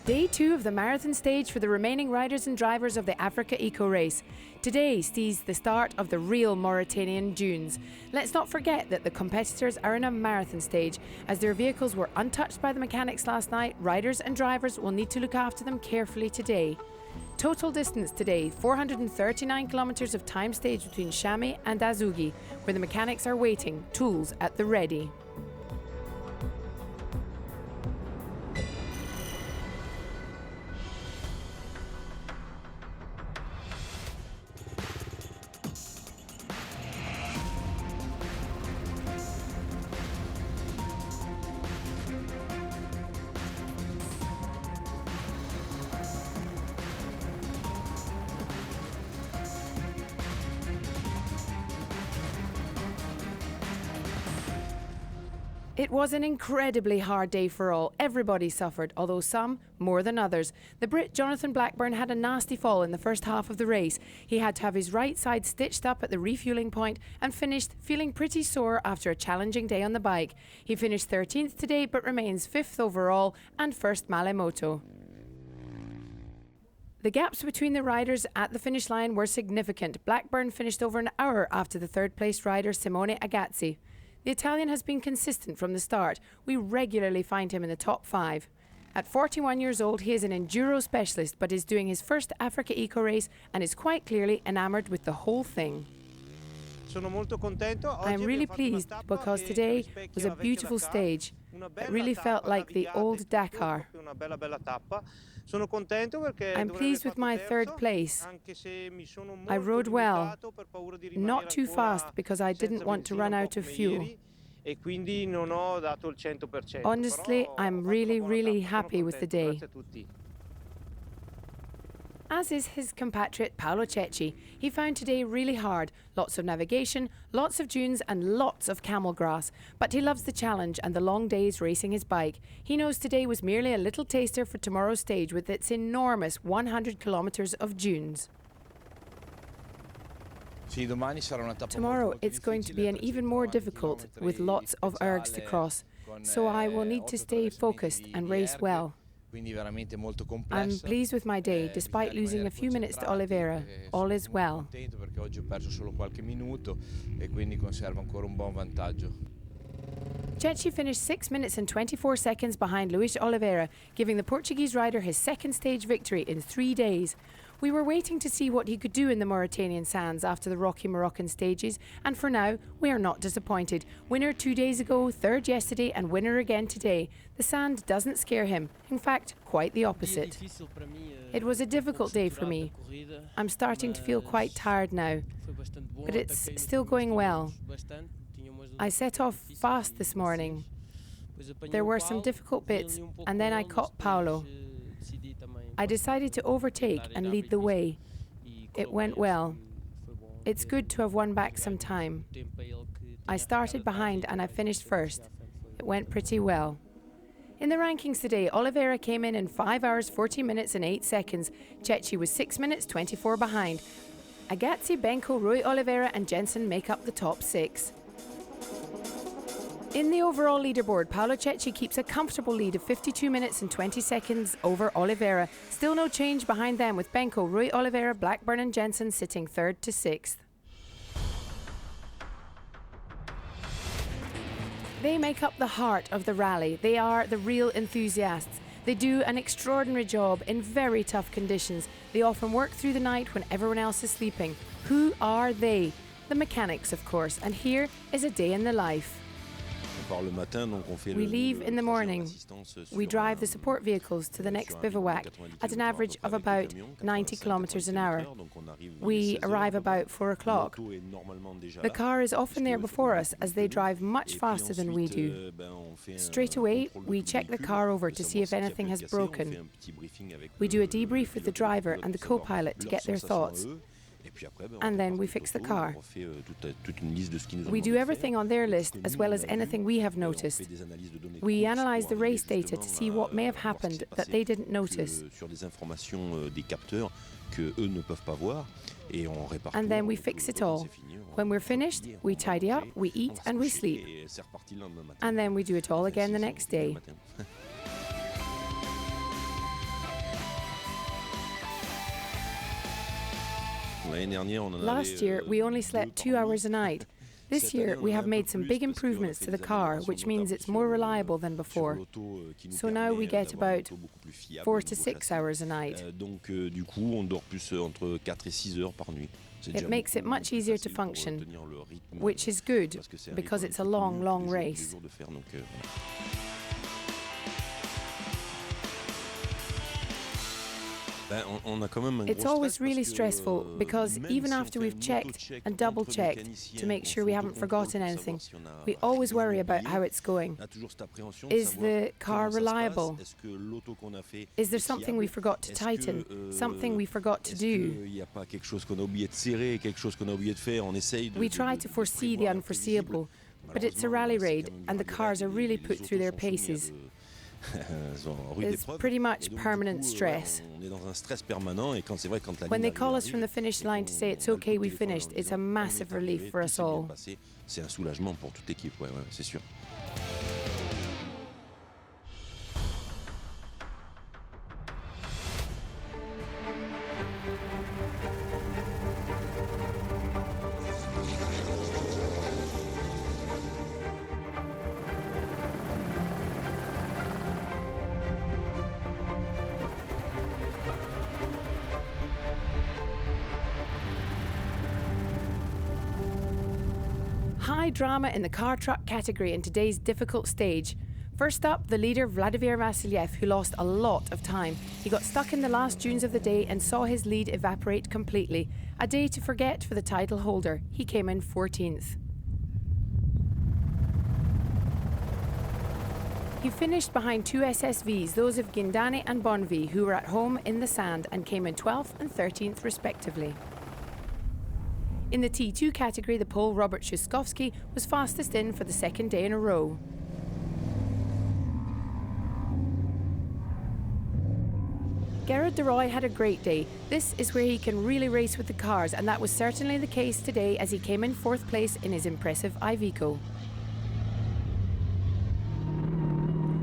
Day 2 of the marathon stage for the remaining riders and drivers of the AfricaEcoRace. Today sees the start of the real Mauritanian dunes. Let's not forget that the competitors are in a marathon stage. As their vehicles were untouched by the mechanics last night, riders and drivers will need to look after them carefully today. Total distance today, 439 kilometres of time stage between Chami and Azugi, where the mechanics are waiting, tools at the ready. It was an incredibly hard day for all. Everybody suffered, although some more than others. The Brit Jonathan Blackburn had a nasty fall in the first half of the race. He had to have his right side stitched up at the refuelling point and finished feeling pretty sore after a challenging day on the bike. He finished 13th today but remains 5th overall and first Malemoto. The gaps between the riders at the finish line were significant. Blackburn finished over an hour after the third-placed rider Simone Agazzi. The Italian has been consistent from the start. We regularly find him in the top 5. At 41 years old, he is an enduro specialist but is doing his first AfricaEcoRace and is quite clearly enamoured with the whole thing. I am really pleased because today was a beautiful stage. It really felt like the old Dakar. I'm pleased with my third place. I rode well, not too fast because I didn't want to run out of fuel. Honestly, I'm really happy with the day. As is his compatriot Paolo Cecchi. He found today really hard. Lots of navigation, lots of dunes and lots of camel grass. But he loves the challenge and the long days racing his bike. He knows today was merely a little taster for tomorrow's stage with its enormous 100 kilometres of dunes. Tomorrow it's going to be an even more difficult with lots of ergs to cross. So I will need to stay focused and race well. I'm pleased with my day, despite losing a few minutes to Oliveira. All is well. Cecchi finished 6 minutes and 24 seconds behind Luis Oliveira, giving the Portuguese rider his second stage victory in 3 days. We were waiting to see what he could do in the Mauritanian sands after the rocky Moroccan stages, and for now, we are not disappointed. Winner 2 days ago, third yesterday, and winner again today. The sand doesn't scare him. In fact, quite the opposite. It was a difficult day for me. I'm starting to feel quite tired now, but it's still going well. I set off fast this morning. There were some difficult bits, and then I caught Paolo. I decided to overtake and lead the way. It went well. It's good to have won back some time. I started behind and I finished first. It went pretty well. In the rankings today, Oliveira came in 5 hours, 40 minutes and 8 seconds. Cecchi was 6 minutes, 24 behind. Agazzi, Benko, Rui Oliveira and Jensen make up the top 6. In the overall leaderboard, Paolo Cecchi keeps a comfortable lead of 52 minutes and 20 seconds over Oliveira. Still no change behind them with Benko, Rui Oliveira, Blackburn and Jensen sitting 3rd to 6th. They make up the heart of the rally. They are the real enthusiasts. They do an extraordinary job in very tough conditions. They often work through the night when everyone else is sleeping. Who are they? The mechanics, of course, and here is a day in the life. We leave in the morning. We drive the support vehicles to the next bivouac at an average of about 90 kilometers an hour. We arrive about 4 o'clock. The car is often there before us as they drive much faster than we do. Straight away, we check the car over to see if anything has broken. We do a debrief with the driver and the co-pilot to get their thoughts. And then we fix the car. We do everything on their list as well as anything we have noticed. We analyse the race data to see what may have happened that they didn't notice. And then we fix it all. When we're finished, we tidy up, we eat and we sleep. And then we do it all again the next day. Last year, we only slept 2 hours a night. This year, we have made some big improvements to the car, which means it's more reliable than before. So now we get about 4 to 6 hours a night. It makes it much easier to function, which is good because it's a long, long race. It's always really stressful because even after we've checked and double-checked to make sure we haven't forgotten anything, we always worry about how it's going. Is the car reliable? Is there something we forgot to tighten? Something we forgot to do? We try to foresee the unforeseeable, but it's a rally raid and the cars are really put through their paces. It's pretty much permanent stress. When they call us from the finish line to say it's okay, we finished, it's a massive relief for us all. High drama in the car-truck category in today's difficult stage. First up, the leader Vladimir Vasilyev, who lost a lot of time. He got stuck in the last dunes of the day and saw his lead evaporate completely. A day to forget for the title holder. He came in 14th. He finished behind two SSVs, those of Guindani and Bonvi, who were at home in the sand and came in 12th and 13th respectively. In the T2 category, the Pole Robert Szyskowski was fastest in for the second day in a row. Gerard de Roy had a great day. This is where he can really race with the cars, and that was certainly the case today as he came in 4th place in his impressive Iveco.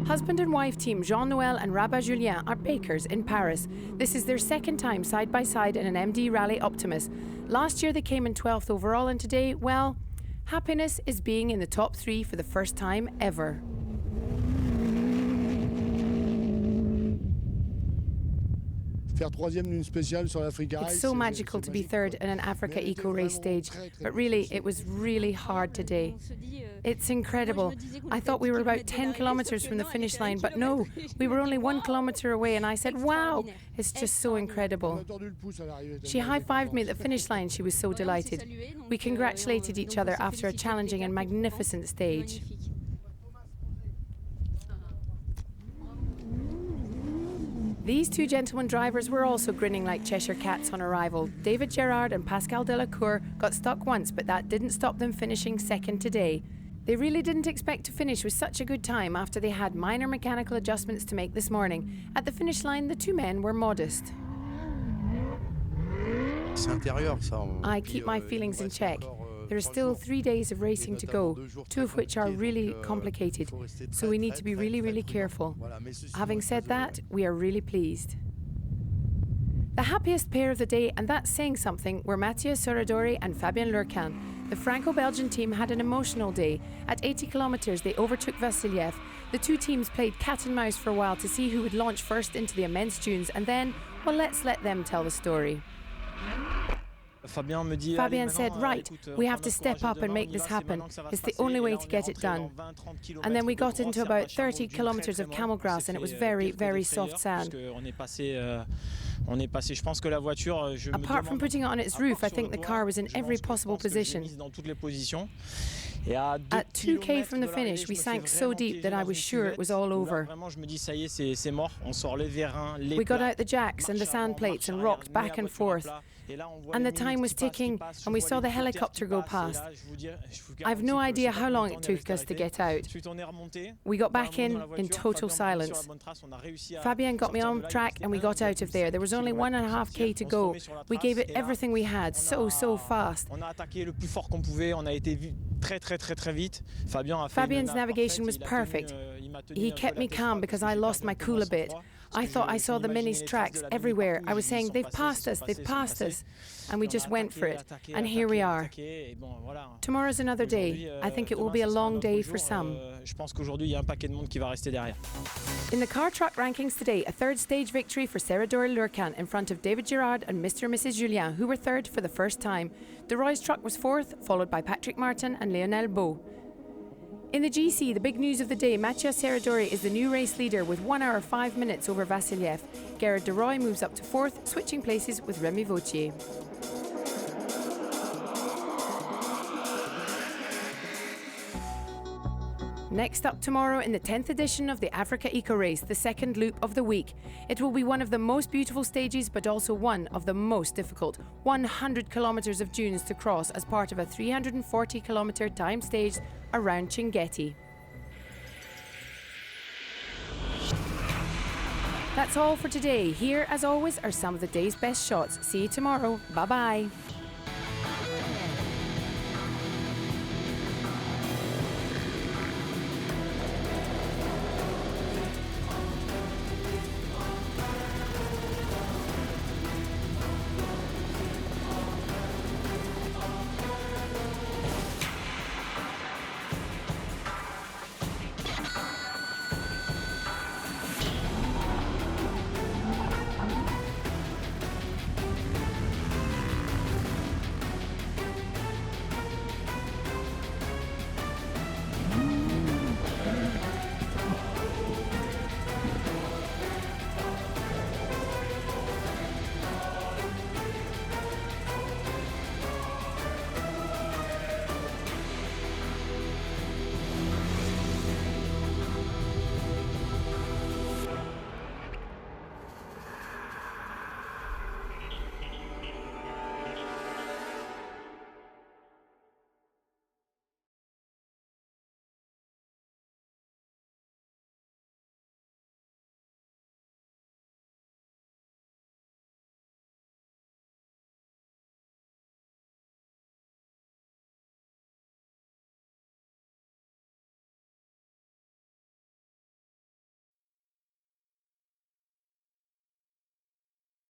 Husband and wife team Jean-Noël and Rabat Julien are bakers in Paris. This is their second time side by side in an MD Rally Optimus. Last year they came in 12th overall, and today, well, happiness is being in the top 3 for the first time ever. It's so magical to be third in an AfricaEcoRace stage, but really, it was really hard today. It's incredible. I thought we were about 10 kilometers from the finish line, but no, we were only 1 kilometer away, and I said, wow, it's just so incredible. She high-fived me at the finish line. She was so delighted. We congratulated each other after a challenging and magnificent stage. These two gentlemen drivers were also grinning like Cheshire cats on arrival. David Gerard and Pascal Delacour got stuck once, but that didn't stop them finishing second today. They really didn't expect to finish with such a good time after they had minor mechanical adjustments to make this morning. At the finish line, the two men were modest. I keep my feelings in check. There are still 3 days of racing to go, 2 of which are really complicated, so we need to be really, really careful. Having said that, we are really pleased. The happiest pair of the day, and that's saying something, were Mathieu Soradori and Fabien Lurcan. The Franco-Belgian team had an emotional day. At 80 kilometers, they overtook Vasilyev. The two teams played cat and mouse for a while to see who would launch first into the immense dunes, and then, well, let's let them tell the story. Fabien said, right, we have to step up and make this happen. It's the only way to get it done. And then we got into about 30 kilometers of camel grass, and it was very, very soft sand. Apart from putting it on its roof, I think the car was in every possible position. At 2K from the finish, we sank so deep that I was sure it was all over. We got out the jacks and the sand plates and rocked back and forth. And the time was ticking, and we saw the helicopter go past. I've no idea how long it took us to get out. We got back in total silence. Fabien got me on track, and we got out of there. There was only 1.5K to go. We gave it everything we had, so fast. Fabien's navigation was perfect. He kept me calm because I lost my cool a bit. I thought I saw the Minis tracks everywhere. I was saying, they've passed us. And we just went for it. And here we are. Tomorrow's another day. I think it will be a long day for some. In the car truck rankings today, a third stage victory for Sarah Doyle-Lurcan in front of David Girard and Mr. and Mrs. Julien, who were third for the first time. De Roy's truck was fourth, followed by Patrick Martin and Lionel Beau. In the GC, the big news of the day, Mathieu Serradori is the new race leader with 1 hour 5 minutes over Vassiliev. Gerard de Roy moves up to fourth, switching places with Remy Vautier. Next up tomorrow in the 10th edition of the AfricaEcoRace, the second loop of the week. It will be one of the most beautiful stages, but also one of the most difficult. 100 kilometres of dunes to cross as part of a 340 kilometre time stage around Chinguetti. That's all for today. Here, as always, are some of the day's best shots. See you tomorrow. Bye-bye.